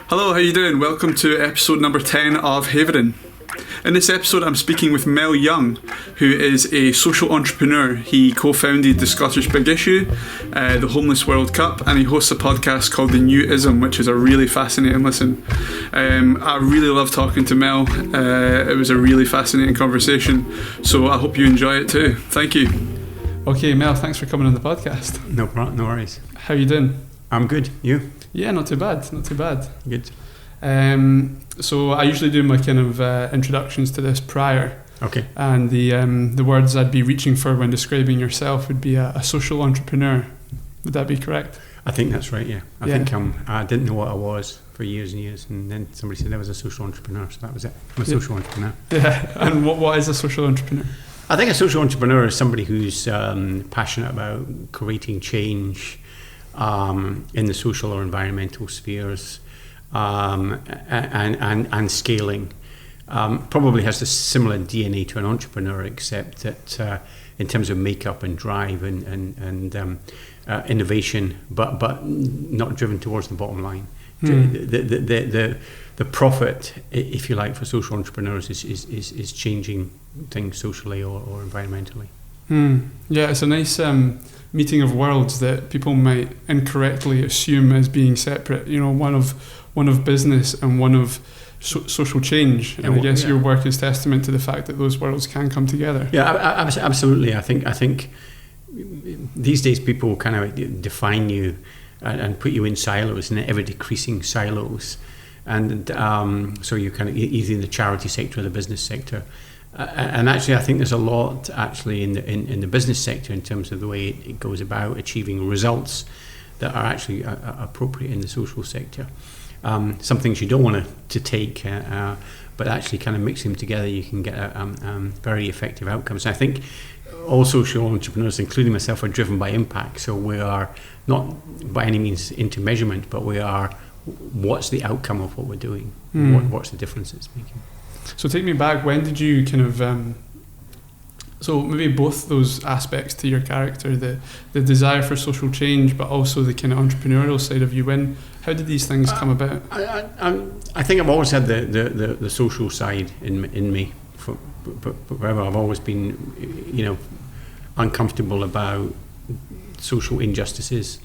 Hello, how you doing? Welcome to episode number 10 of Haverin. In this episode, I'm speaking with Mel Young, who is a social entrepreneur. He co-founded the Scottish Big Issue, the Homeless World Cup, and he hosts a podcast called The New Ism, which is a really fascinating listen. I really love talking to Mel. It was a really fascinating conversation, so I hope you enjoy it too. Thank you. Okay, Mel, thanks for coming on the podcast. No worries. How you doing? I'm good. You? Yeah, not too bad. Good. So I usually do my kind of introductions to this prior. Okay. And the words I'd be reaching for when describing yourself would be a social entrepreneur. Would that be correct? I think that's right, yeah. I think I didn't know what I was for years and years, and then somebody said I was a social entrepreneur, so that was it. I'm a social entrepreneur. Yeah, and what is a social entrepreneur? I think a social entrepreneur is somebody who's passionate about creating change in the social or environmental spheres, and scaling. Probably has a similar DNA to an entrepreneur, except that in terms of makeup and drive and innovation, but not driven towards the bottom line. The profit, if you like, for social entrepreneurs is changing things socially or environmentally. Yeah, it's a nice meeting of worlds that people might incorrectly assume as being separate. You know, one of business and one of social change. And I guess your work is testament to the fact that those worlds can come together. Yeah, absolutely. I think these days people kind of define you and put you in silos, and ever decreasing silos. And so you're kind of either in the charity sector or the business sector. And actually, I think there's a lot actually in the business sector in terms of the way it goes about achieving results that are actually appropriate in the social sector. Some things you don't want to take, but actually kind of mixing them together, you can get very effective outcomes. And I think all social entrepreneurs, including myself, are driven by impact. So we are not by any means into measurement, but we are what's the outcome of what we're doing, what's the difference it's making. So take me back, when did you kind of, so maybe both those aspects to your character, the desire for social change, but also the kind of entrepreneurial side of you, how did these things come about? I think I've always had the social side in me. Forever. I've always been, uncomfortable about social injustices.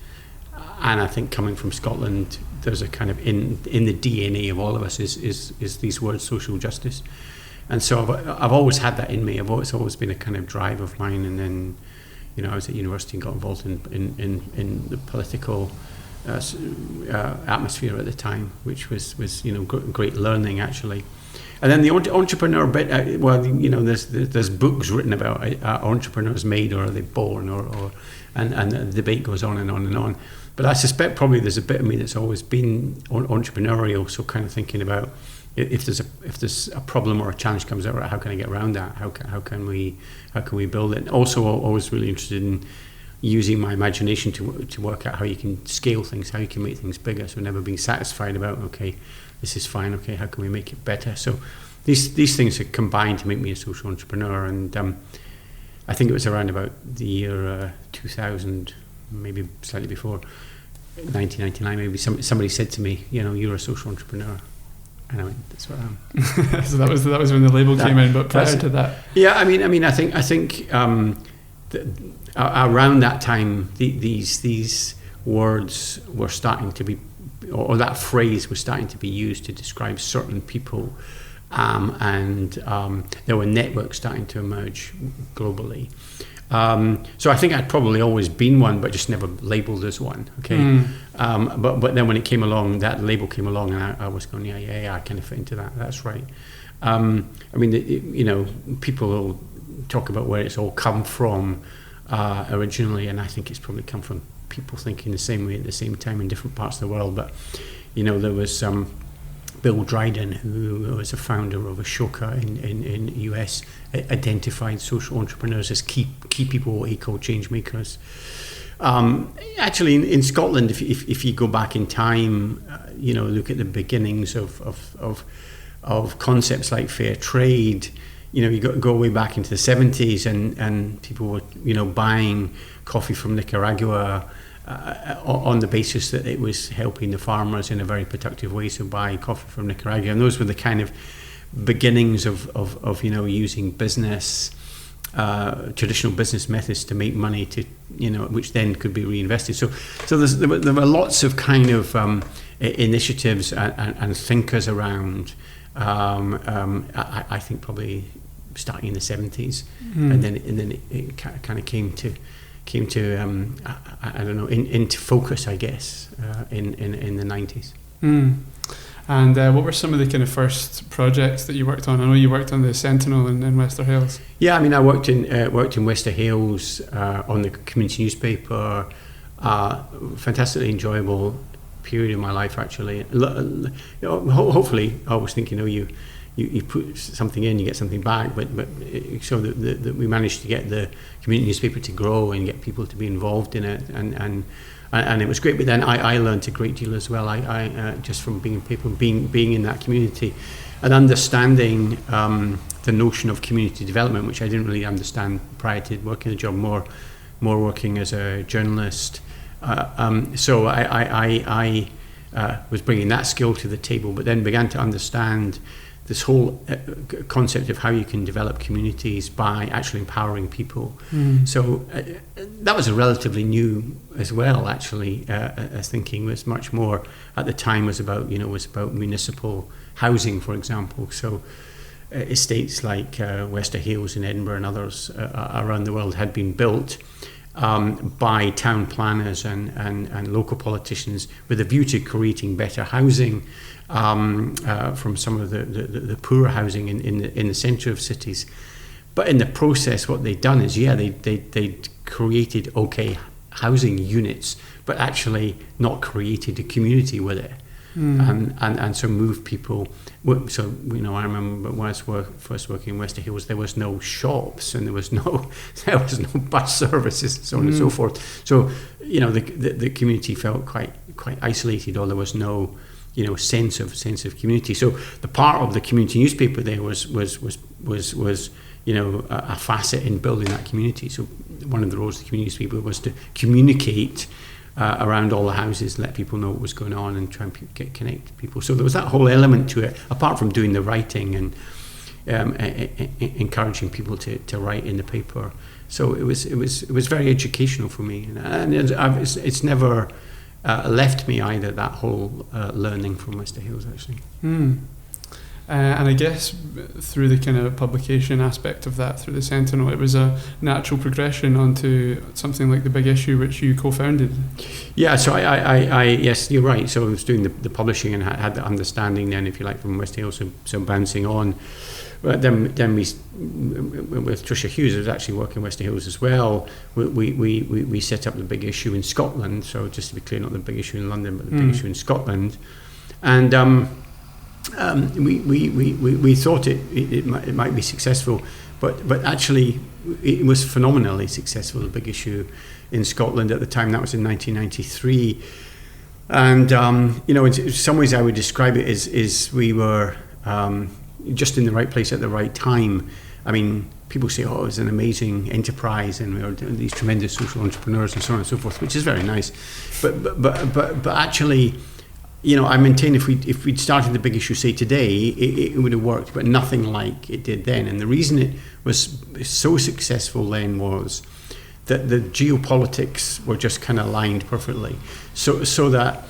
And I think coming from Scotland, there's a kind of in the DNA of all of us is these words, social justice, and so I've always had that in me. It's always been a kind of drive of mine. And then, I was at university and got involved in the political atmosphere at the time, which was great learning actually. And then the entrepreneur bit, there's books written about are entrepreneurs made or are they born, and the debate goes on and on and on. But I suspect probably there's a bit of me that's always been entrepreneurial, so kind of thinking about if there's a problem or a challenge comes out, how can I get around that? How can we build it? Also, always really interested in using my imagination to work out how you can scale things, how you can make things bigger. So never being satisfied about, okay, this is fine, okay, how can we make it better? So these things are combined to make me a social entrepreneur. And I think it was around about the year 2000, maybe slightly before, 1999 maybe, somebody said to me, you're a social entrepreneur. And I went, that's what I am. So that was when the label came in, but prior to that. Yeah, I mean, I think around that time, these words were starting to be, or that phrase was starting to be used to describe certain people, and there were networks starting to emerge globally. So I think I'd probably always been one, but just never labelled as one. Okay, but then when it came along, that label came along, and I was going, yeah, I kind of fit into that. That's right. I mean, people will talk about where it's all come from originally, and I think it's probably come from people thinking the same way at the same time in different parts of the world. But there was Bill Dryden, who was a founder of Ashoka in the US, identified social entrepreneurs as key people, what he called change makers. Actually, in Scotland, if you go back in time, look at the beginnings of concepts like fair trade. You go way back into the 70s, and people were buying coffee from Nicaragua on the basis that it was helping the farmers in a very productive way, so buy coffee from Nicaragua. And those were the kind of beginnings of using business, traditional business methods to make money, to which then could be reinvested. So there were lots of kind of initiatives and thinkers around. I think probably starting in the 70s, and then it kind of came to I don't know, into focus, I guess, in the 90s. And what were some of the kind of first projects that you worked on? I know you worked on the Sentinel in Wester Hailes. Yeah, I mean, I worked in Wester Hailes on the community newspaper. Fantastically enjoyable period in my life, actually. Hopefully, I always think you put something in, you get something back, but so that we managed to get the community newspaper to grow and get people to be involved in it, and it was great. But then I learned a great deal as well. I just from being in paper, being in that community, and understanding the notion of community development, which I didn't really understand prior to working the job. More working as a journalist. So I was bringing that skill to the table, but then began to understand this whole concept of how you can develop communities by actually empowering people. So that was a relatively new as well, actually. Thinking was much more at the time was about municipal housing, for example. So estates like Wester Hailes in Edinburgh and others around the world had been built by town planners and local politicians with a view to creating better housing from some of the poorer housing in the centre of cities. But in the process, what they'd done is, they'd created housing units, but actually not created a community with it. And so moved people. So I remember when I was first working in Wester Hailes, there was no shops and there was no bus services and so on and so forth. So the community felt quite isolated, or there was no sense of community. So the part of the community newspaper there was a facet in building that community. So one of the roles of the community newspaper was to communicate around all the houses, let people know what was going on, and try and connect people. So there was that whole element to it, apart from doing the writing and encouraging people to write in the paper. So it was very educational for me, and it's never left me either, that whole learning from Wester Hailes, actually. And I guess through the kind of publication aspect of that, through the Sentinel, it was a natural progression onto something like The Big Issue, which you co-founded. Yeah, so I yes, you're right. So I was doing the publishing and had the understanding then, if you like, from Wester Hailes, so bouncing on. But then we with Tricia Hughes, I was actually working in Wester Hailes as well. We set up The Big Issue in Scotland. So just to be clear, not The Big Issue in London, but The Big Issue in Scotland. And we thought it might be successful, but actually it was phenomenally successful. The Big Issue in Scotland at the time, that was in 1993, and in some ways I would describe it as we were just in the right place at the right time. I mean, people say, "Oh, it was an amazing enterprise, and we were these tremendous social entrepreneurs," and so on and so forth, which is very nice, but actually, I maintain if we'd started The Big Issue, say today, it would have worked, but nothing like it did then. And the reason it was so successful then was that the geopolitics were just kind of aligned perfectly, so that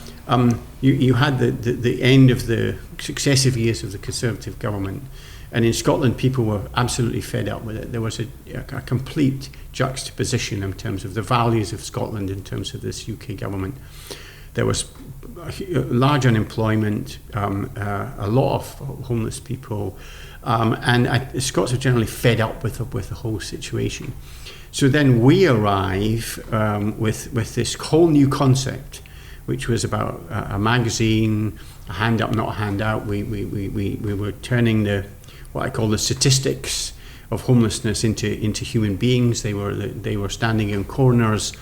you had the end of the successive years of the Conservative government, and in Scotland people were absolutely fed up with it. There was a complete juxtaposition in terms of the values of Scotland in terms of this UK government. There was large unemployment, a lot of homeless people, and Scots are generally fed up with the whole situation. So then we arrive with this whole new concept, which was about a magazine, a hand up, not a handout. We were turning what I call the statistics of homelessness into human beings. They were standing in corners,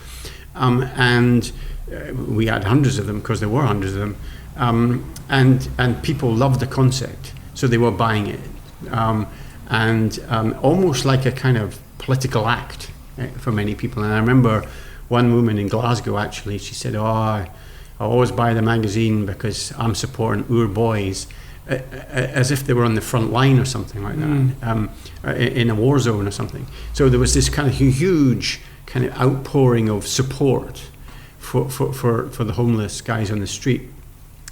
and we had hundreds of them, because there were hundreds of them, and people loved the concept, so they were buying it, and almost like a kind of political act for many people. And I remember one woman in Glasgow, actually, she said, I always buy the magazine because I'm supporting our boys, as if they were on the front line or something like that, in a war zone or something. So there was this kind of huge kind of outpouring of support for the homeless guys on the street.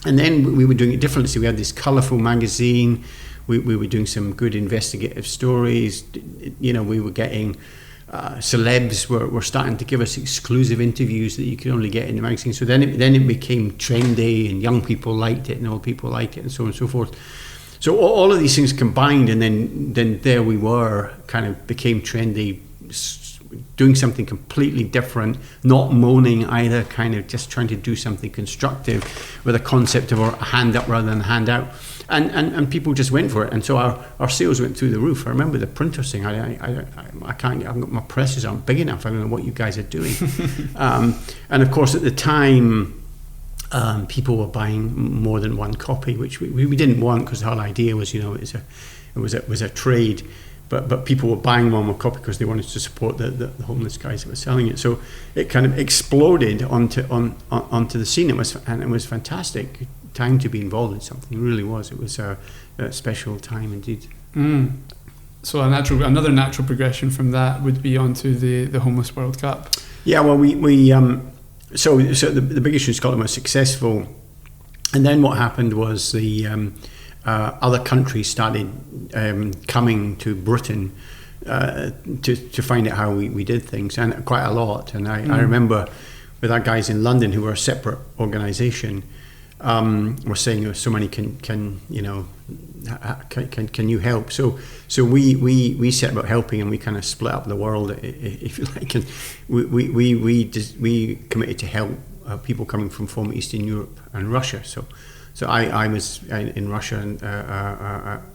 And then we were doing it differently. So we had this colourful magazine. We were doing some good investigative stories. You know, we were getting celebs were starting to give us exclusive interviews that you could only get in the magazine. So then it became trendy, and young people liked it, and old people liked it, and so on and so forth. So all of these things combined, and then there we were, kind of became trendy, doing something completely different, not moaning either, kind of just trying to do something constructive with a concept of a hand up rather than a hand out. And people just went for it, and so our sales went through the roof. I remember the printer saying, I can't, my presses aren't big enough, I don't know what you guys are doing. And of course at the time, people were buying more than one copy, which we didn't want, because the whole idea was, you know, it was a trade. But people were buying one more copy because they wanted to support the homeless guys that were selling it. So it kind of exploded onto the scene. It was fantastic time to be involved in something. It really was. It was a special time indeed. So another natural progression from that would be onto the Homeless World Cup. Yeah, well, so the big issue in Scotland was successful, and then what happened was the other countries started coming to Britain to find out how we did things, and quite a lot. And I remember with our guys in London, who were a separate organisation, were saying, so many can you help? So we set about helping, and we kind of split up the world, if you like, and we committed to help people coming from former Eastern Europe and Russia. So I was in Russia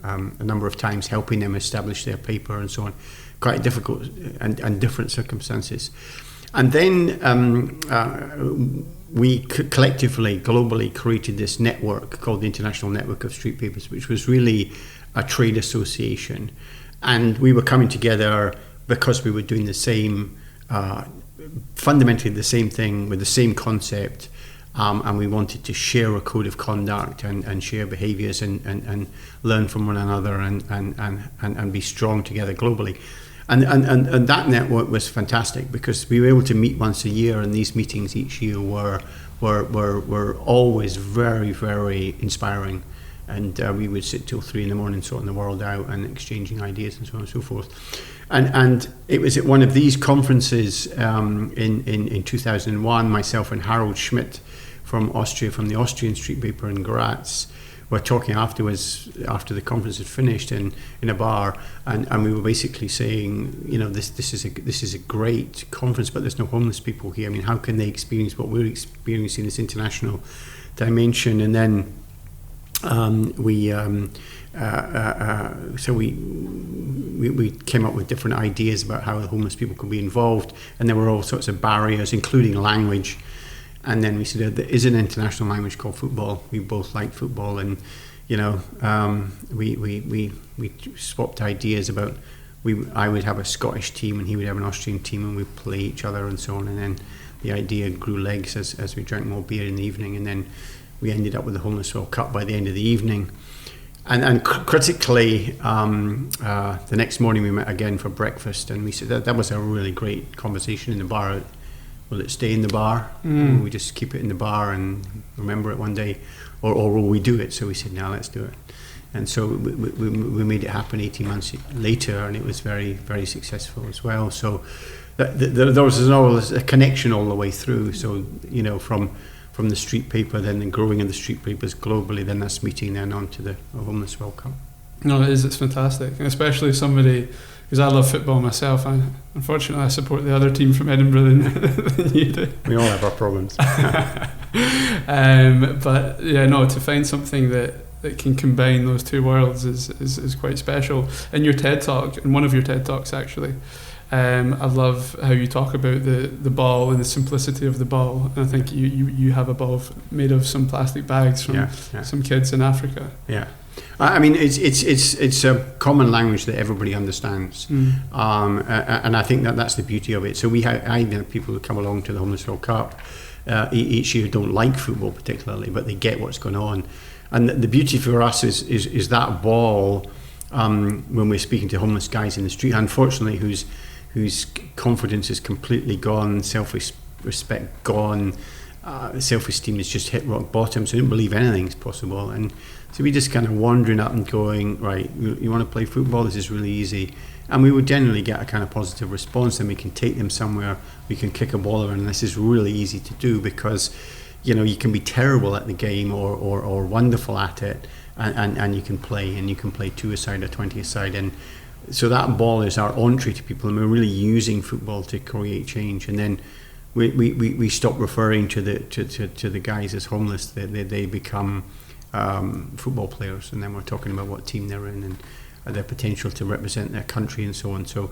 a number of times, helping them establish their paper and so on. Quite difficult and different circumstances. And then we collectively, globally, created this network called the International Network of Street Papers, which was really a trade association. And we were coming together because we were doing the same, fundamentally the same thing with the same concept. And we wanted to share a code of conduct and share behaviours and learn from one another and be strong together globally. And that network was fantastic, because we were able to meet once a year, and these meetings each year were always very, very inspiring. And we would sit till 3 a.m. sorting the world out and exchanging ideas and so on and so forth. And it was at one of these conferences in 2001, myself and Harold Schmidt from Austria, from the Austrian street paper in Graz, were talking afterwards, after the conference had finished, in a bar, and we were basically saying, you know, this is a great conference, but there's no homeless people here. I mean, how can they experience what we're experiencing, this international dimension? And then we came up with different ideas about how the homeless people could be involved, and there were all sorts of barriers, including language. And then we said, there is an international language called football. We both liked football, and you know, we swapped ideas about. I would have a Scottish team, and he would have an Austrian team, and we'd play each other and so on. And then the idea grew legs as we drank more beer in the evening, and then we ended up with the Homeless World Cup by the end of the evening. And critically, the next morning we met again for breakfast, and we said that was a really great conversation in the bar. Will it stay in the bar? Will we just keep it in the bar and remember it one day? Or will we do it? So we said, no, let's do it. And so we made it happen 18 months later, and it was very, very successful as well. So there was always a connection all the way through. So, you know, from the street paper, then the growing of the street papers globally, then us meeting then onto the Homeless World Cup. No, it's fantastic. And especially somebody, because I love football myself, and unfortunately I support the other team from Edinburgh than you do. We all have our problems. But yeah, no, to find something that can combine those two worlds is quite special. In your TED Talk, in one of your TED Talks actually, I love how you talk about the ball and the simplicity of the ball. And I think you have a ball made of some plastic bags from some kids in Africa. Yeah. I mean, it's a common language that everybody understands, and I think that's the beauty of it. So I have people who come along to the Homeless World Cup each year who don't like football particularly, but they get what's going on. And the beauty for us is that ball, when we're speaking to homeless guys in the street, unfortunately, whose confidence is completely gone, self-respect gone, self-esteem has just hit rock bottom, so they don't believe anything's possible. And so we just kind of wandering up and going, right, you want to play football? This is really easy. And we would generally get a kind of positive response, and we can take them somewhere, we can kick a ball around, and this is really easy to do because, you know, you can be terrible at the game or wonderful at it, and you can play 2-a-side or 20-a-side. And so that ball is our entree to people, and we're really using football to create change. And then we stop referring to the guys as homeless. They become football players, and then we're talking about what team they're in and their potential to represent their country and so on. So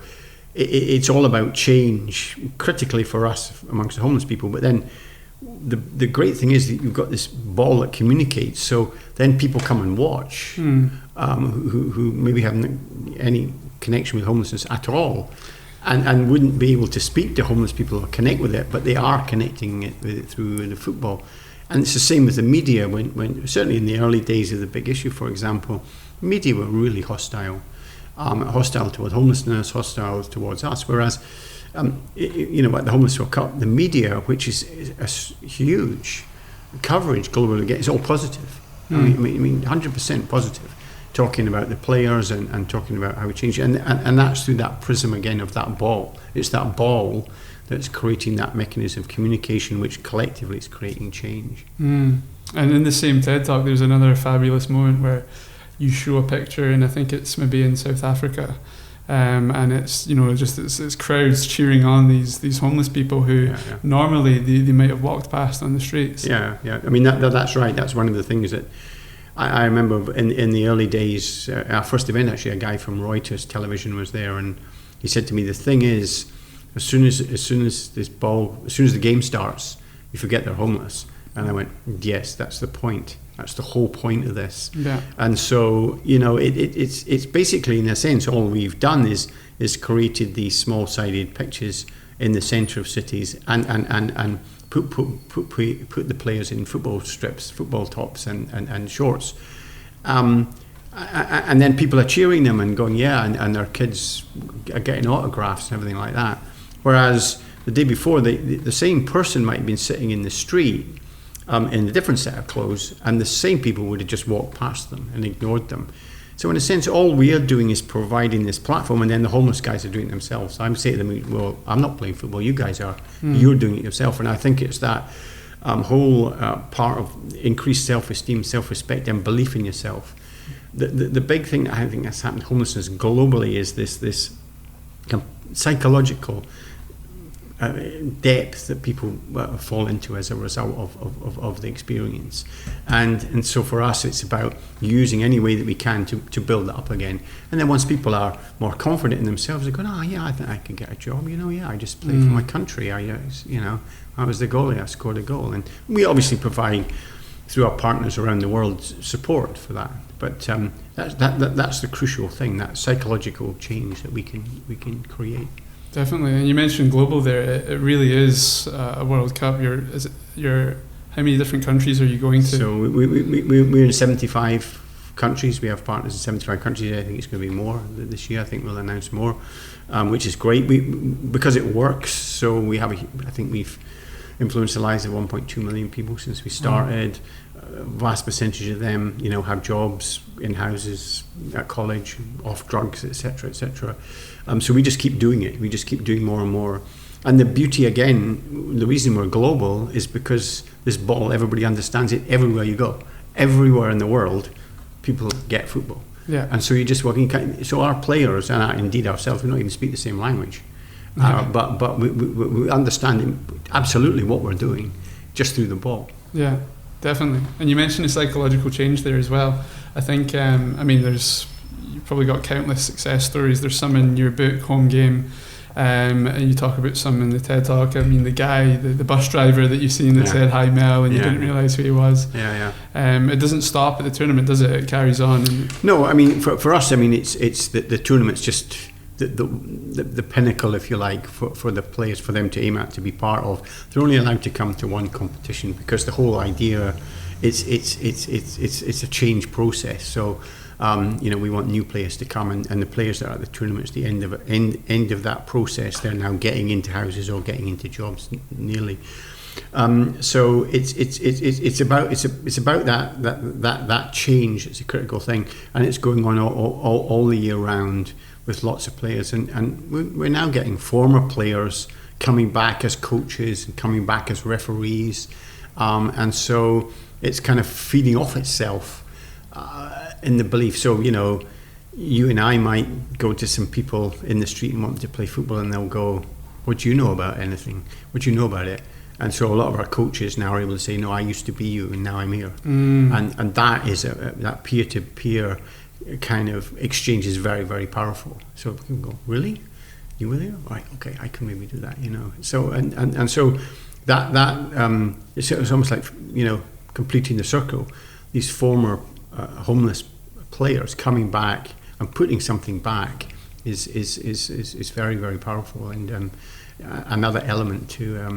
it's all about change, critically for us amongst the homeless people. But then the great thing is that you've got this ball that communicates. So then people come and watch who maybe haven't any connection with homelessness at all, and wouldn't be able to speak to homeless people or connect with it, but they are connecting it with it through the football. And it's the same with the media. When certainly in the early days of the big issue, for example, media were really hostile towards homelessness, hostile towards us. Whereas, you know, at the Homeless World Cup, the media, which is a huge coverage globally, it's all positive. I mean, 100% positive, talking about the players and talking about how we change, and that's through that prism again of that ball. It's that ball that's creating that mechanism of communication, which collectively is creating change. And in the same TED Talk, there's another fabulous moment where you show a picture, and I think it's maybe in South Africa, and it's, you know, just it's crowds cheering on these homeless people who normally they might have walked past on the streets. I mean, that's right. That's one of the things that I remember in the early days. Our first event, actually, a guy from Reuters television was there, and he said to me, the thing is, as soon as the game starts, you forget they're homeless. And I went, yes, that's the point. That's the whole point of this. Yeah. And so, you know, it's basically, in a sense, all we've done is created these small-sided pictures in the centre of cities and put the players in football strips, football tops and shorts. And then people are cheering them and going, and their kids are getting autographs and everything like that. Whereas the day before, the same person might have been sitting in the street in a different set of clothes, and the same people would have just walked past them and ignored them. So in a sense, all we are doing is providing this platform, and then the homeless guys are doing it themselves. I'm saying to them, well, I'm not playing football, you guys are. You're doing it yourself. And I think it's that whole part of increased self-esteem, self-respect, and belief in yourself. The big thing that I think has happened to homelessness globally is this psychological depth that people fall into as a result of the experience, and so for us it's about using any way that we can to build that up again. And then once people are more confident in themselves, they're going, I think I can get a job, I just played for my country, I was the goalie, I scored a goal. And we obviously provide, through our partners around the world, support for that, but that's the crucial thing, that psychological change that we can create. Definitely, and you mentioned global there. It really is a World Cup. How many different countries are you going to? So we're in 75 countries. We have partners in 75 countries. I think it's going to be more this year. I think we'll announce more, which is great. Because it works. So I think we've influenced the lives of 1.2 million people since we started. A vast percentage of them, have jobs, in houses, at college, off drugs, etc., etc. So we just keep doing it. We just keep doing more and more. And the beauty, again, the reason we're global is because this ball, everybody understands it everywhere you go. Everywhere in the world, people get football. Yeah. And so you're just working. So our players, and indeed ourselves, we don't even speak the same language. But we understand absolutely what we're doing just through the ball. Yeah, definitely. And you mentioned the psychological change there as well. I think, you've probably got countless success stories. There's some in your book, Home Game. And you talk about some in the TED Talk. I mean, the guy, the bus driver that you've seen that said, "Hi, Mel," and you didn't realise who he was. It doesn't stop at the tournament, does it? It carries on. No, I mean, for us, I mean, it's the tournament's just the pinnacle, if you like, for the players, for them to aim at, to be part of. They're only allowed to come to one competition because the whole idea, it's a change process. So we want new players to come, and the players that are at the tournament, at the end of that process, they're now getting into houses or getting into jobs nearly. So it's about that change. It's a critical thing, and it's going on all the year round with lots of players, and we're now getting former players coming back as coaches and coming back as referees, and so it's kind of feeding off itself in the belief. So you and I might go to some people in the street and want them to play football, and they'll go, "What do you know about anything? What do you know about it?" And so a lot of our coaches now are able to say, "No, I used to be you, and now I'm here." And that is that peer-to-peer kind of exchange is very, very powerful. So we can go, "Really? You were there? Right, okay, I can maybe do that." So and so that it's almost like completing the circle. These former homeless players coming back and putting something back is very, very powerful, and another element to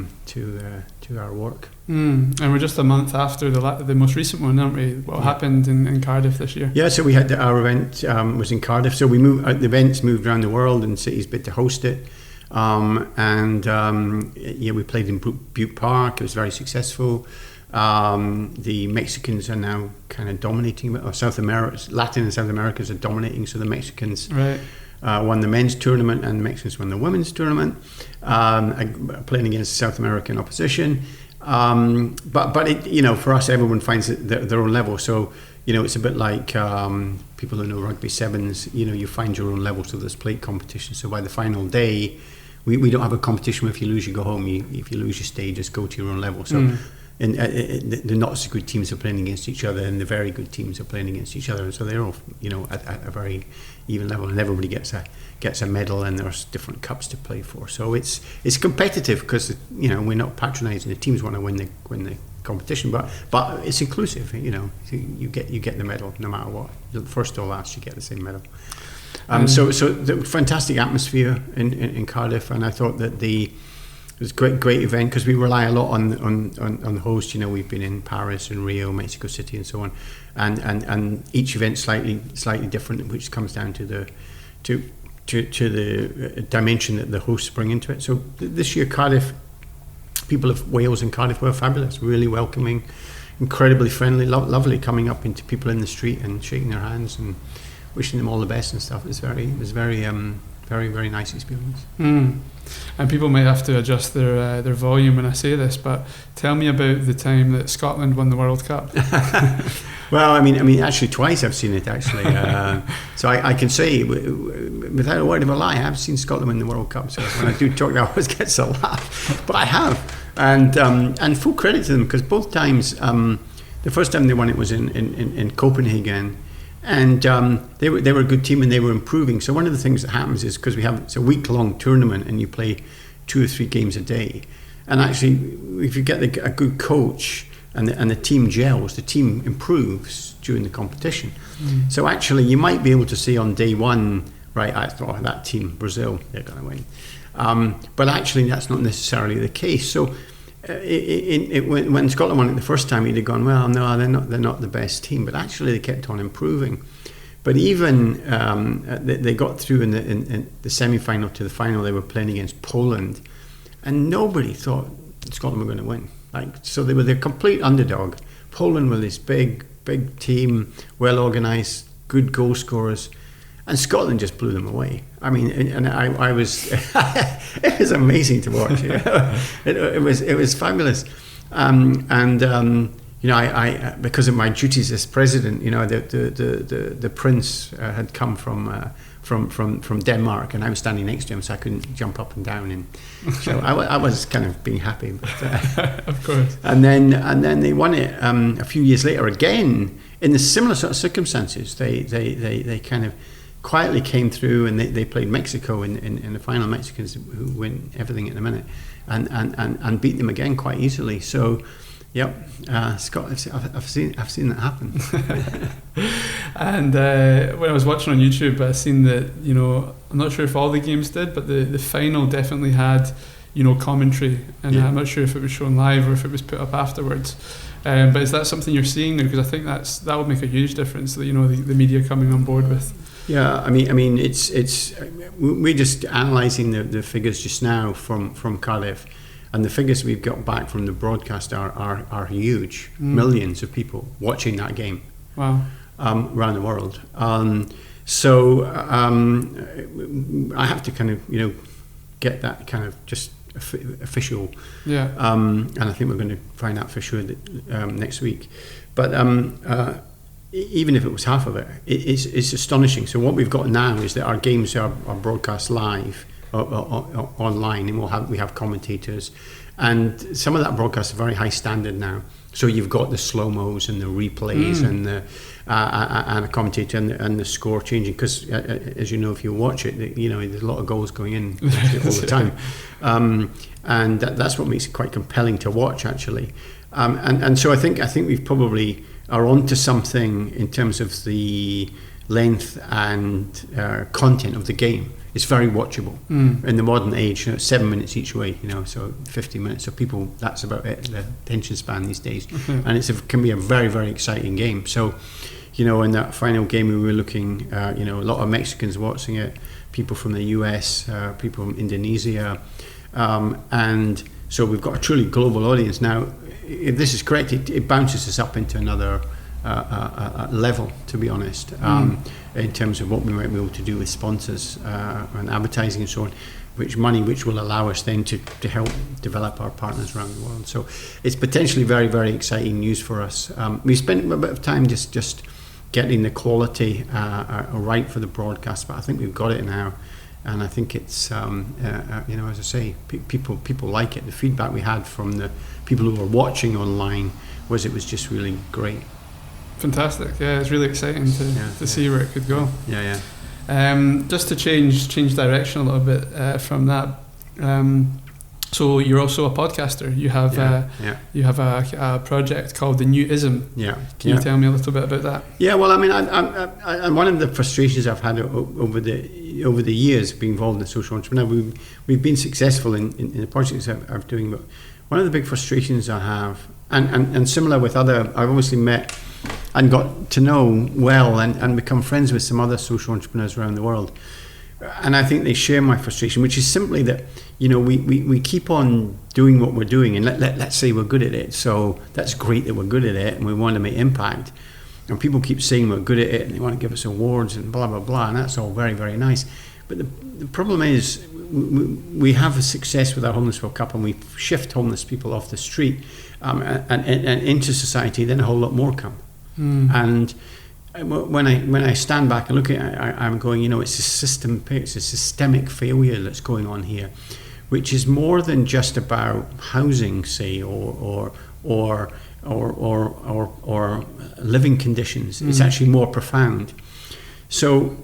our work. And we're just a month after the most recent one, aren't we? What happened in Cardiff this year? Yeah, so we had our event was in Cardiff. So we the events moved around the world, and cities bid to host it. We played in Butte Park. It was very successful. The Mexicans are now kind of dominating, or Latin and South Americans are dominating. So the Mexicans won the men's tournament, and the Mexicans won the women's tournament, playing against South American opposition. But it, for us, everyone finds their own level. So it's a bit like people who know rugby sevens. You find your own level. So there's plate competition. So by the final day, we don't have a competition where if you lose, you go home. If you lose, you stay. Just go to your own level. So. And the not so good teams are playing against each other, and the very good teams are playing against each other, and so they're all at a very even level, and everybody gets a medal, and there's different cups to play for. So it's competitive because we're not patronising. The teams want to win the competition, but it's inclusive. You get the medal no matter what. First or last, you get the same medal. So the fantastic atmosphere in Cardiff, and I thought that it was a great event because we rely a lot on the host. We've been in Paris and Rio, Mexico City, and so on, and each event slightly different, which comes down to the dimension that the hosts bring into it. So this year, Cardiff, people of Wales and Cardiff were fabulous, really welcoming, incredibly friendly, lovely, coming up into people in the street and shaking their hands and wishing them all the best and stuff. It was very very nice experience. And people might have to adjust their volume when I say this, but tell me about the time that Scotland won the World Cup. Well, I mean, actually twice I've seen it. Actually, so I can say without a word of a lie, I've seen Scotland win the World Cup. So when I do talk, I always get a laugh, but I have, and full credit to them because both times, the first time they won it was in Copenhagen. And they were a good team, and they were improving. So one of the things that happens is because it's a week-long tournament, and you play 2 or 3 games a day. And actually, if you get a good coach and the team gels, the team improves during the competition. So actually, you might be able to say on day one, right? I thought that team, Brazil, they're going to win. But actually, that's not necessarily the case. So. When Scotland won it the first time, he'd have gone, well, no, they're not the best team, but actually they kept on improving. But even they got through in the semi-final to the final. They were playing against Poland, and nobody thought Scotland were going to win. So they were the complete underdog. Poland were this big team, well organised, good goal scorers. And Scotland just blew them away. I mean, and I was, it was amazing to watch. It was fabulous. I because of my duties as president, the prince had come from Denmark, and I was standing next to him, so I couldn't jump up and down, and so I was kind of being happy. But, of course. And then they won it a few years later again in the similar sort of circumstances. They kind of quietly came through, and they played Mexico in the final. Mexicans who win everything at the minute, and beat them again quite easily. So, yep, Scott, I've seen that happen. And when I was watching on YouTube, I seen that, I'm not sure if all the games did, but the final definitely had, commentary, and I'm not sure if it was shown live or if it was put up afterwards. But is that something you're seeing? Because I think that would make a huge difference. That the media coming on board with. Yeah, I mean, it's we're just analysing the figures just now from Cardiff, and the figures we've got back from the broadcast are huge. Millions of people watching that game. Wow. Around the world. So I have to kind of get that kind of just official. Yeah. And I think we're going to find out for sure that, next week. But even if it was half of it, it's astonishing. So what we've got now is that our games are broadcast live online, and we have commentators, and some of that broadcast is very high standard now. So you've got the slow-mos and the replays and a commentator and the score changing, because as you know, if you watch it, there's a lot of goals going in all the time, and that's what makes it quite compelling to watch, actually. And so I think we've probably are onto something in terms of the length and content of the game. It's very watchable in the modern age. 7 minutes each way, so 50 minutes. So people, that's about it, the attention span these days. And it can be a very, very exciting game. So, in that final game, we were looking, a lot of Mexicans watching it, people from the US, people from Indonesia, and so we've got a truly global audience now. If this is correct, it bounces us up into another level, to be honest, in terms of what we might be able to do with sponsors and advertising and so on, which will allow us then to help develop our partners around the world. So it's potentially very, very exciting news for us. We spent a bit of time just getting the quality right for the broadcast, but I think we've got it now. And I think it's, as I say, people like it. The feedback we had from the people who were watching online was it was just really great. Fantastic. Yeah, it's really exciting to see where it could go. Yeah. Just to change direction a little bit from that. So you're also a podcaster. You have a project called The New Ism. Yeah. Can you tell me a little bit about that? Yeah. Well, I mean, I one of the frustrations I've had over the years being involved in social entrepreneur, we've been successful in the projects I'm doing, but one of the big frustrations I have, and similar with other, I've obviously met and got to know well and become friends with some other social entrepreneurs around the world. And I think they share my frustration, which is simply that, we keep on doing what we're doing, and let's say we're good at it. So that's great that we're good at it and we want to make impact. And people keep saying we're good at it and they want to give us awards and blah, blah, blah. And that's all very, very nice. But the problem is we have a success with our Homeless World Cup, and we shift homeless people off the street and into society, then a whole lot more come. And when I stand back and look at it, I'm going, it's a systemic failure that's going on here, which is more than just about housing, say, or living conditions. It's actually more profound. So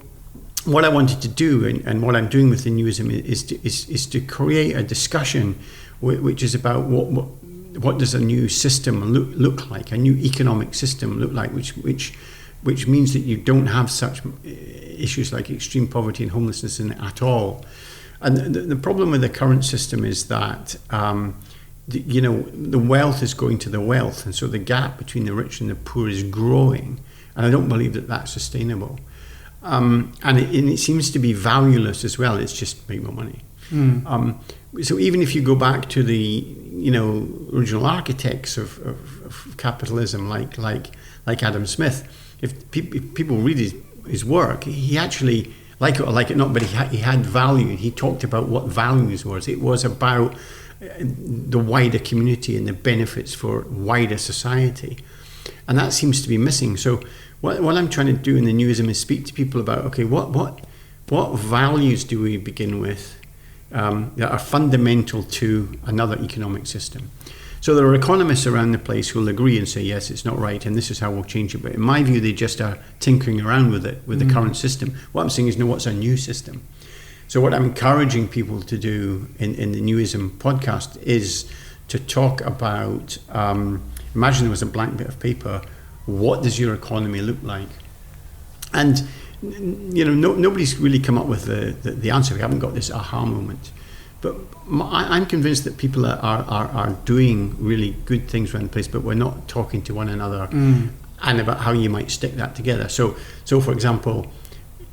what I wanted to do, and what I'm doing with the New Ism, is to create a discussion which is about what does a new system look like, a new economic system look like, which means that you don't have such issues like extreme poverty and homelessness in it at all. And the problem with the current system is that the wealth is going to the wealth, and so the gap between the rich and the poor is growing, and I don't believe that that's sustainable. And it seems to be valueless as well. It's just make more money. So even if you go back to the original architects of capitalism, like Adam Smith, if people read his work, he actually, like it or like it not, but he had value. He talked about what values was. It was about the wider community and the benefits for wider society, and that seems to be missing. So what I'm trying to do in the New Ism is speak to people about, okay, what values do we begin with that are fundamental to another economic system. So there are economists around the place who will agree and say, yes, it's not right, and this is how we'll change it. But in my view, they just are tinkering around with it, with the current system. What I'm saying is, no, what's a new system? So what I'm encouraging people to do in the Newism podcast is to talk about, imagine there was a blank bit of paper, what does your economy look like? And nobody's really come up with the answer. We haven't got this aha moment. But I'm convinced that people are doing really good things around the place, but we're not talking to one another and about how you might stick that together. So for example,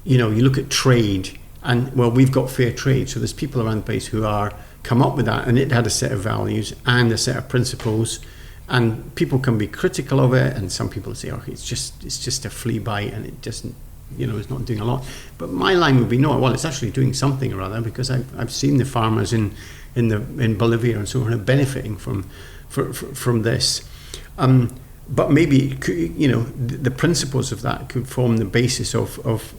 you look at trade, and well, we've got fair trade. So there's people around the place who are come up with that, and it had a set of values and a set of principles. And people can be critical of it, and some people say, "Oh, it's just a flea bite, and it doesn't, it's not doing a lot." But my line would be, no, well, it's actually doing something or other, because I've seen the farmers in Bolivia and so on are benefiting from this. But maybe the principles of that could form the basis of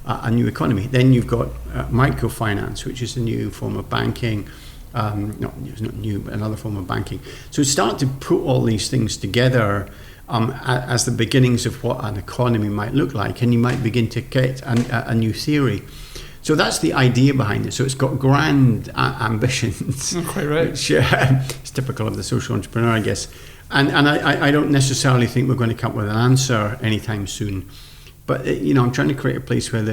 a new economy. Then you've got microfinance, which is a new form of banking. It's not new, but another form of banking. So start to put all these things together as the beginnings of what an economy might look like, and you might begin to get a new theory. So that's the idea behind it. So it's got grand ambitions. Not quite right. Which, it's typical of the social entrepreneur, I guess. And I don't necessarily think we're going to come up with an answer anytime soon. But I'm trying to create a place where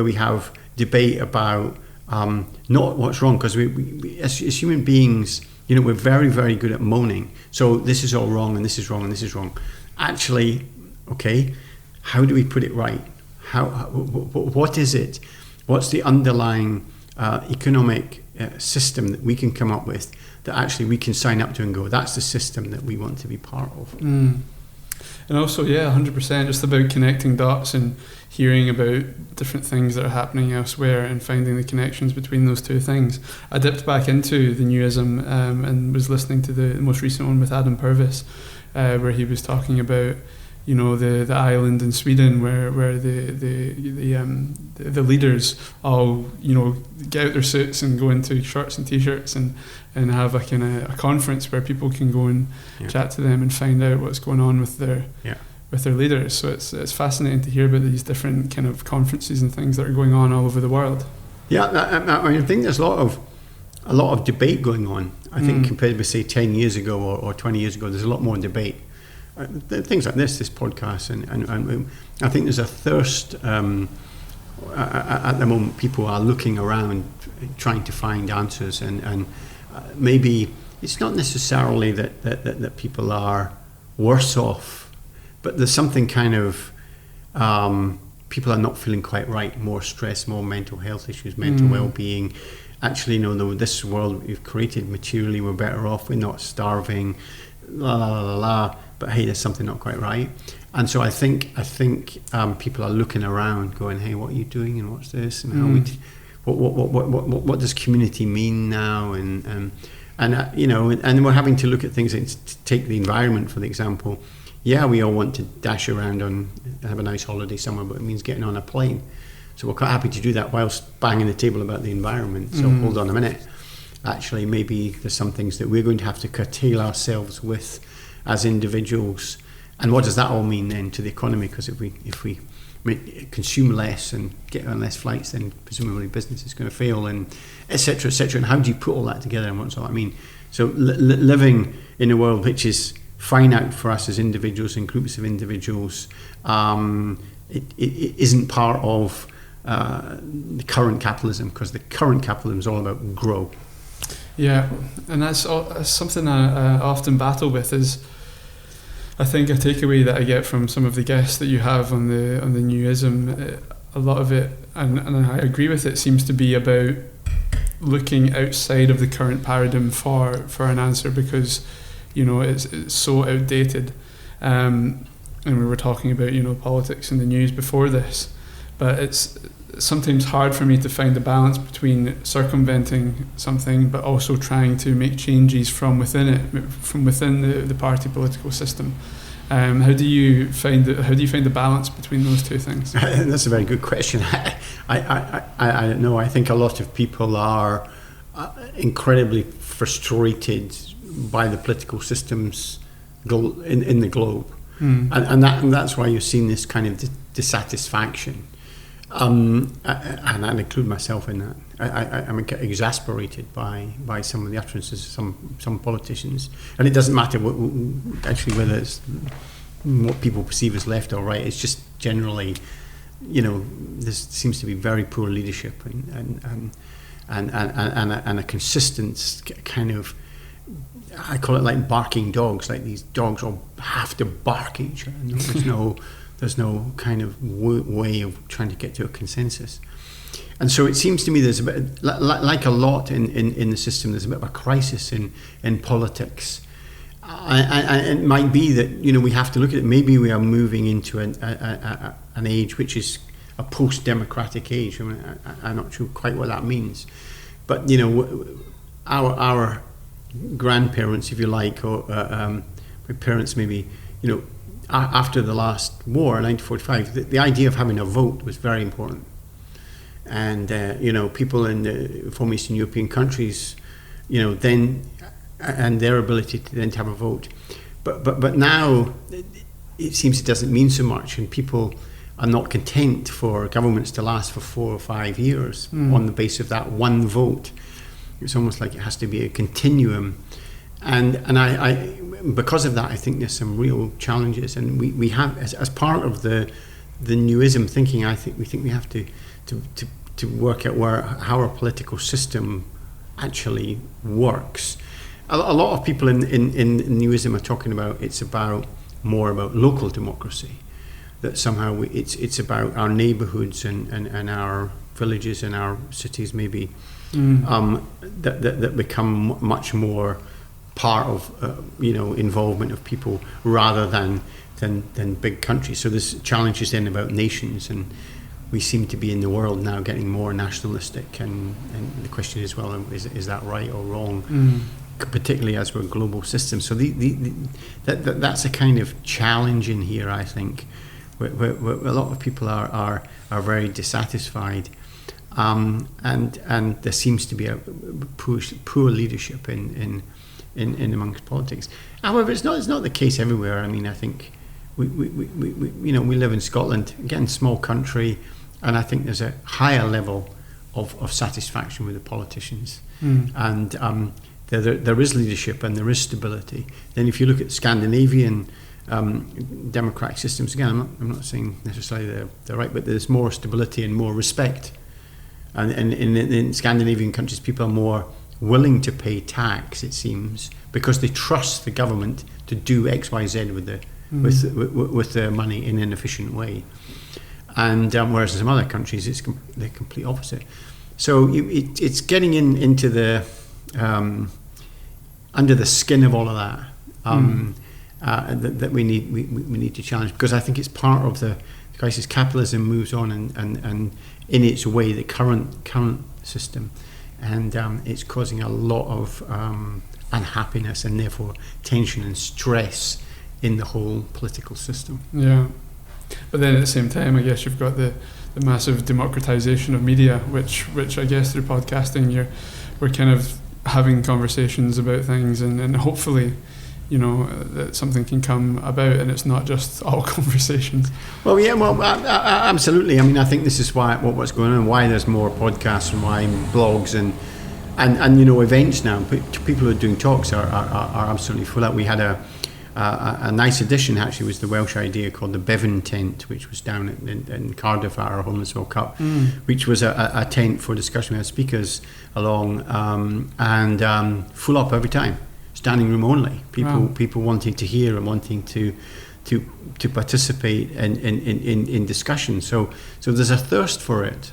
we have debate about not what's wrong, because we as human beings, we're very, very good at moaning. So this is all wrong, and this is wrong, and this is wrong. Actually, okay, how do we put it right? What is it? What's the underlying economic system that we can come up with that actually we can sign up to and go, that's the system that we want to be part of? And also, 100%, just about connecting dots and hearing about different things that are happening elsewhere and finding the connections between those two things. I dipped back into the Newism and was listening to the most recent one with Adam Purvis, where he was talking about the island in Sweden where the leaders all get out their suits and go into shirts and t-shirts and have a kind of a conference where people can go and chat to them and find out what's going on with their leaders. So it's fascinating to hear about these different kind of conferences and things that are going on all over the world. I think there's a lot of debate going on. I think compared with, say, 10 years ago or 20 years ago, there's a lot more debate. Things like this podcast, and I think there's a thirst at the moment. People are looking around, trying to find answers, and maybe it's not necessarily that people are worse off, but there's something kind of people are not feeling quite right. More stress, more mental health issues, mental well-being. Actually, this world we've created materially, we're better off. We're not starving. La la la la la. But hey, there's something not quite right. And so I think people are looking around, going, hey, what are you doing, and what's this, and how what does community mean now, and we're having to look at things. Take the environment for the example. Yeah, we all want to dash around and have a nice holiday somewhere, but it means getting on a plane. So we're quite happy to do that whilst banging the table about the environment. So hold on a minute. Actually, maybe there's some things that we're going to have to curtail ourselves with as individuals, and what does that all mean then to the economy? Because if we consume less and get on less flights, then presumably business is going to fail, and etc. And how do you put all that together, and what's all that mean? So living in a world which is finite for us as individuals and groups of individuals, it isn't part of the current capitalism, because the current capitalism is all about grow. Yeah, and that's something I often battle with. Is I think a takeaway that I get from some of the guests that you have on the Newism, a lot of it, and I agree with it, seems to be about looking outside of the current paradigm for an answer, because it's so outdated. And we were talking about politics and the news before this, but it's sometimes hard for me to find the balance between circumventing something but also trying to make changes from within it, from within the party political system. How do you find the balance between those two things? That's a very good question. I don't know. I think a lot of people are incredibly frustrated by the political systems in the globe. And that's why you're seeing this kind of dissatisfaction. And I include myself in that. I get exasperated by some of the utterances of some politicians, and it doesn't matter actually whether it's what people perceive as left or right. It's just generally, there seems to be very poor leadership and a consistent kind of, I call it like barking dogs. Like these dogs all have to bark at each other. There's no kind of way of trying to get to a consensus. And so it seems to me there's a bit, like a lot in the system, there's a bit of a crisis in politics. It might be that, we have to look at it. Maybe we are moving into an age which is a post-democratic age. I mean, I'm not sure quite what that means. But, our grandparents, if you like, or my parents maybe, after the last war, 1945, the idea of having a vote was very important. And, people in the former Eastern European countries, then, and their ability to then have a vote. But now it seems it doesn't mean so much, and people are not content for governments to last for 4 or 5 years on the basis of that one vote. It's almost like it has to be a continuum. And I because of that, I think there's some real challenges, and we have, as part of the newism thinking, I think we have to work out how our political system actually works. A lot of people in newism are talking about it's more about local democracy, that somehow it's about our neighbourhoods and our villages and our cities maybe that become much more part of involvement of people rather than big countries. So there's challenges then about nations, and we seem to be in the world now getting more nationalistic, and the question is, well, is that right or wrong? Particularly as we're a global system. So that's a kind of challenge in here, I think, where a lot of people are very dissatisfied, and there seems to be a poor leadership in amongst politics. However, it's not the case everywhere. I mean, I think we live in Scotland, again, small country, and I think there's a higher level of satisfaction with the politicians, and there is leadership and there is stability. Then if you look at Scandinavian democratic systems, again, I'm not saying necessarily they're right, but there's more stability and more respect. And in Scandinavian countries, people are more willing to pay tax, it seems, because they trust the government to do X, Y, Z with their money in an efficient way. And whereas in some other countries, it's the complete opposite. So it's getting into the under the skin of all of that that we need to challenge, because I think it's part of the crisis. Capitalism moves on and in its way, the current system, and it's causing a lot of unhappiness and therefore tension and stress in the whole political system. Yeah, but then at the same time, I guess you've got the massive democratization of media, which I guess through podcasting we're kind of having conversations about things, and hopefully, that something can come about, and it's not just all conversations. Well, yeah, absolutely. I mean, I think this is what's going on, why there's more podcasts and why blogs and events now. People who are doing talks are absolutely full out. We had a nice addition, actually, was the Welsh idea called the Bevan tent, which was down in Cardiff at our Homeless World Cup, which was a tent for discussion. We had speakers along and full up every time, standing room only. People wanting to hear and wanting to participate in discussion. So there's a thirst for it.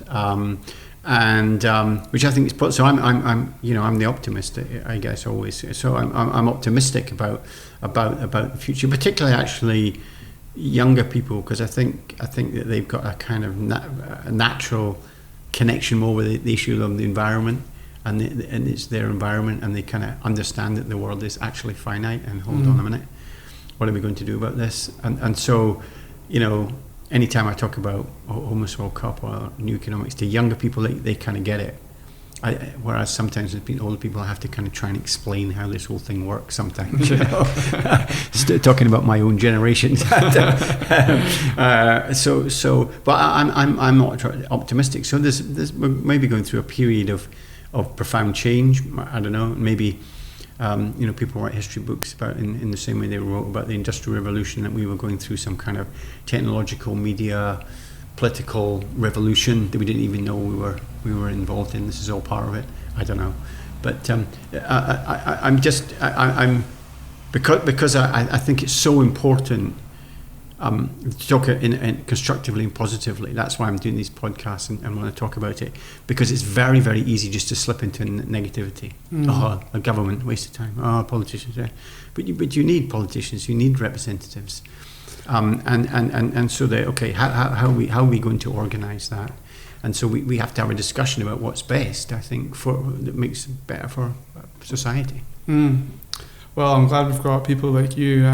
And which I think is so. I'm the optimist, I guess, always. So I'm optimistic about the future, particularly actually younger people, because I think that they've got a kind of a natural connection more with the issue of the environment, and it's their environment, and they kind of understand that the world is actually finite. And hold on a minute, what are we going to do about this? And so, anytime I talk about Homeless World Cup or new economics to younger people, they kind of get it. Whereas sometimes with older people, I have to kind of try and explain how this whole thing works. Sometimes, you know, talking about my own generation. But I'm not optimistic. So we're maybe going through a period of profound change. I don't know. Maybe people write history books about in the same way they wrote about the Industrial Revolution, that we were going through some kind of technological, media, political revolution that we didn't even know we were involved in. This is all part of it. I don't know, but because I think it's so important to talk in constructively and positively. That's why I'm doing these podcasts and want to talk about it, because it's very, very easy just to slip into negativity. Oh, a government, waste of time. Oh, politicians. Yeah. But you need politicians. You need representatives. And so how are we going to organise that? And so we have to have a discussion about what's best, I think, that makes it better for society. Well, I'm glad we've got people like you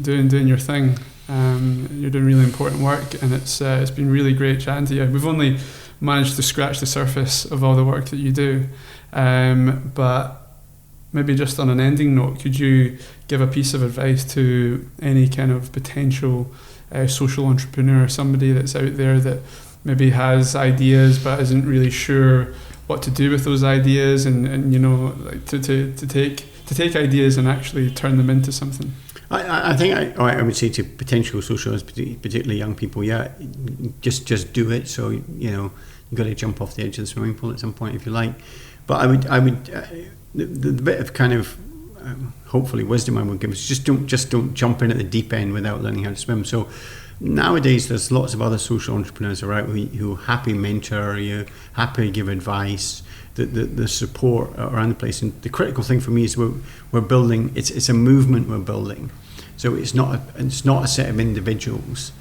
doing your thing. You're doing really important work, and it's been really great chatting to you. We've only managed to scratch the surface of all the work that you do, but maybe just on an ending note, could you give a piece of advice to any kind of potential social entrepreneur, somebody that's out there that maybe has ideas but isn't really sure what to do with those ideas, and like to take ideas and actually turn them into something? I think I would say to potential socialists, particularly young people, just do it. So you've got to jump off the edge of the swimming pool at some point if you like. But I would the bit of kind of hopefully wisdom I would give is just don't jump in at the deep end without learning how to swim. So nowadays there's lots of other social entrepreneurs around who happy mentor you, happy give advice. The support around the place, and the critical thing for me is we're building. It's a movement we're building, so it's not a set of individuals.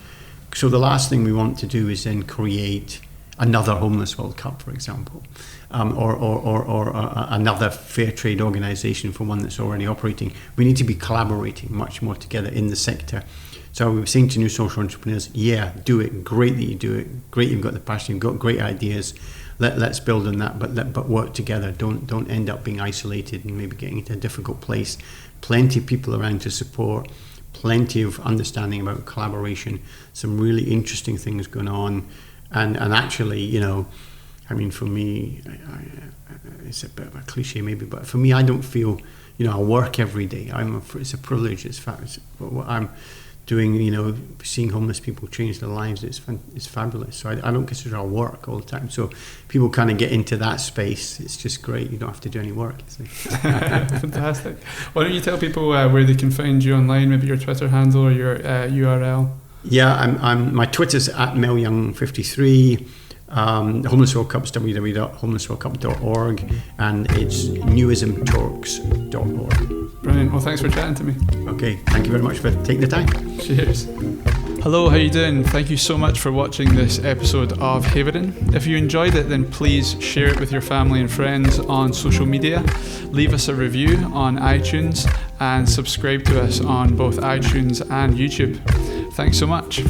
So the last thing we want to do is then create another Homeless World Cup, for example, or another fair trade organisation for one that's already operating. We need to be collaborating much more together in the sector. So we were saying to new social entrepreneurs, do it. Great that you do it. Great you've got the passion. You've got great ideas. Let's build on that, but work together. Don't end up being isolated and maybe getting into a difficult place. Plenty of people around to support. Plenty of understanding about collaboration. Some really interesting things going on, and actually, for me, it's a bit of a cliche maybe, but for me, I don't feel, I work every day. It's a privilege. It's what I'm doing, seeing homeless people change their lives, it's fabulous. So I don't consider our work all the time. So people kind of get into that space. It's just great. You don't have to do any work. Fantastic. Why don't you tell people where they can find you online, maybe your Twitter handle or your URL? Yeah, I'm my Twitter's at Mel Young 53. The Homeless World Cup's www.homelessworldcup.org, and it's newismtalks.org. Brilliant. Well, thanks for chatting to me. Okay, thank you very much for taking the time. Cheers. Hello, how you doing? Thank you so much for watching this episode of Haverin. If you enjoyed it, then please share it with your family and friends on social media. Leave us a review on iTunes and subscribe to us on both iTunes and YouTube. Thanks so much.